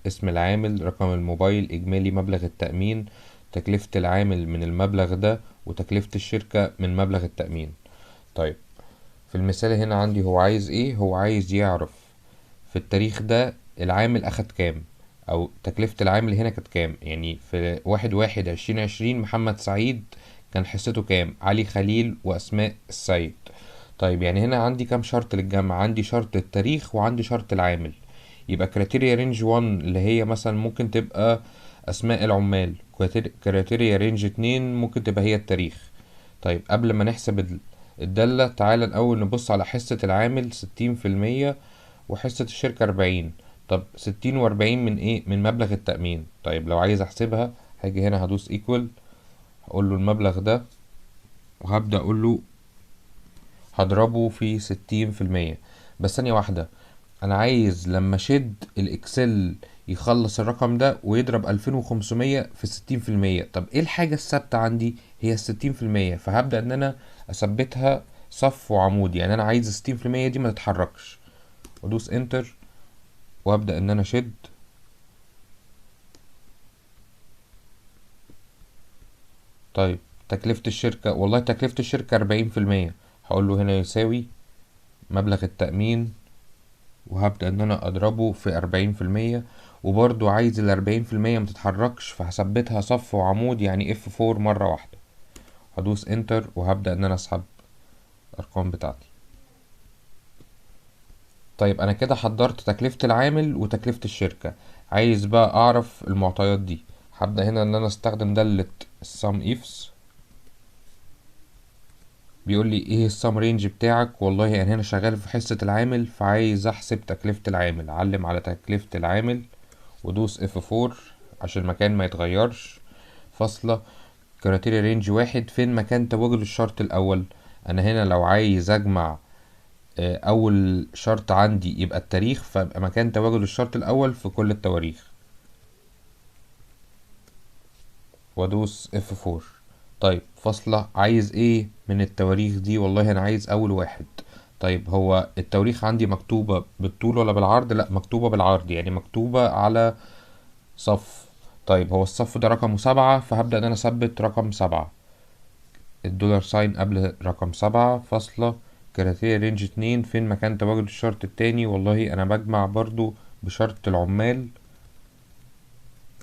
اسم العامل، رقم الموبايل، إجمالي مبلغ التأمين، تكلفة العامل من المبلغ ده، وتكلفة الشركة من مبلغ التأمين. طيب في المثال هنا عندي هو عايز ايه؟ هو عايز يعرف في التاريخ ده العامل أخد كام، أو تكلفة العامل هنا كانت كام. يعني في 1/1/2020 محمد سعيد كان حصته كام؟ علي خليل وأسماء السيد. طيب يعني هنا عندي كام شرط للجمع؟ عندي شرط التاريخ وعندي شرط العامل. يبقى كريتيريا رينج 1 اللي هي مثلا ممكن تبقى أسماء العمال، كريتيريا رينج 2 ممكن تبقى هي التاريخ. طيب قبل ما نحسب الدالة، تعالى الأول نبص على حصة العامل 60% وحصة الشركة 40. طب 60 و40 من ايه؟ من مبلغ التأمين. طيب لو عايز احسبها هاجي هنا هدوس ايكوال، هقول له المبلغ ده وهبدأ اقول له هضربه في 60%. بس ثانية واحدة، انا عايز لما شد الاكسل يخلص الرقم ده ويضرب 2500 في 60%. طب ايه الحاجة الثابتة عندي؟ هي ال60%. فهبدأ ان انا اثبتها صف وعمود، يعني انا عايز 60% دي ما تتحركش، وادوس انتر وابدأ ان انا اشد. طيب تكلفة الشركة، والله تكلفة الشركة 40%. هقول له هنا يساوي مبلغ التأمين، وهبدأ ان انا اضربه في 40%. وبرضو عايز ال40% متتحركش، فهثبتها صف وعمود، يعني F4 مرة واحدة. هدوس انتر وهبدأ ان انا اسحب الارقام بتاعتي. طيب انا كده حضرت تكلفة العامل وتكلفة الشركة. عايز بقى اعرف المعطيات دي. هبدأ هنا ان انا استخدم دالة sum ifs. بيقول لي ايه السم رينج بتاعك؟ والله يعني هنا شغال في حصة العامل، فعايز احسب تكلفة العامل. علم على تكلفة العامل ودوس F4 عشان المكان ما يتغيرش. فاصلة كريتيريا رينج 1 فين مكان تواجد الشرط الاول. انا هنا لو عايز اجمع اول شرط عندي يبقى التاريخ، فيبقى مكان تواجد الشرط الاول في كل التواريخ، وادوس F4. طيب فاصلة عايز ايه من التواريخ دي؟ والله انا عايز اول واحد. طيب هو التواريخ عندي مكتوبة بالطول ولا بالعرض؟ لا مكتوبة بالعرض، يعني مكتوبة على صف. طيب هو الصف ده رقمه 7، فهبدأ ان انا اثبت رقم 7، الدولار ساين قبل رقم 7. فاصلة كريتيريا رينج 2 فين مكان تواجد الشرط التاني؟ والله انا بجمع برضو بشرط العمال.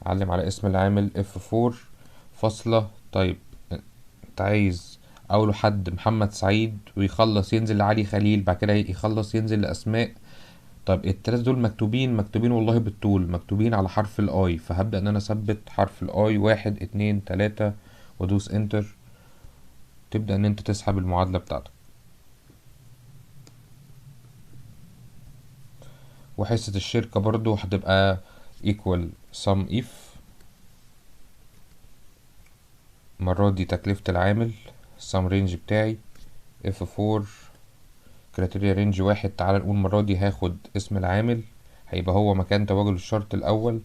علم على اسم العامل F4. فاصلة طيب انت عايز اول حد محمد سعيد، ويخلص ينزل لعلي خليل، بعد كده يخلص ينزل لاسماء. طب التلاتة دول مكتوبين والله بالطول، مكتوبين على حرف الاي، فهبدأ ان انا اثبت حرف الاي 1 2 3 وادوس انتر. تبدأ ان انت تسحب المعادلة بتاعتك. وحصة الشركة برضو هتبقى equal sum if. المرة دي تكلفة العامل sum range بتاعي F4 كريتيريا رينج 1. تعال نقول المرة دي هاخد اسم العامل، هيبقى هو مكان تواجد الشرط الأول.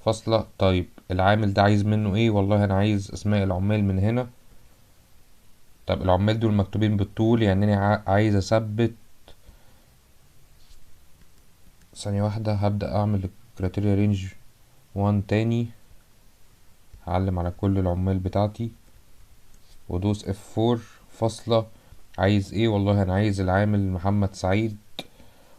فاصلة طيب العامل ده عايز منه ايه؟ والله أنا عايز أسماء العمال من هنا. طب العمال دول مكتوبين بالطول، يعني أنا عايز أثبت. ثانية واحدة هبدأ أعمل كريتيريا رينج 1 تاني، هعلم على كل العمال بتاعتي وادوس F4. فاصلة عايز ايه؟ والله أنا عايز العامل محمد سعيد،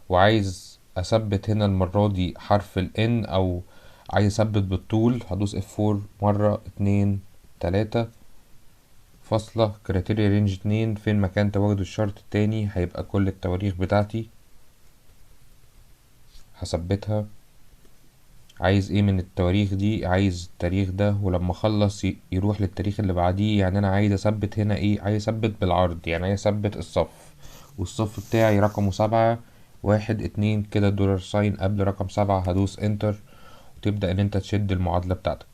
وعايز اثبت هنا المرة دي حرف ال N، او عايز اثبت بالطول. هدوس F4 مرة 2 3. فاصلة كريتيريا رينج 2 فين مكان تواجد الشرط التاني؟ هيبقى كل التواريخ بتاعتي، هثبتها. عايز ايه من التواريخ دي؟ عايز التاريخ ده، ولما اخلص يروح للتاريخ اللي بعديه. يعني انا عايز اثبت هنا ايه؟ عايز اثبت بالعرض، يعني عايز اثبت الصف، والصف بتاعي رقمه 7 1 2 كده، دولار ساين قبل رقم 7. هدوس انتر وتبدأ ان انت تشد المعادلة بتاعتك.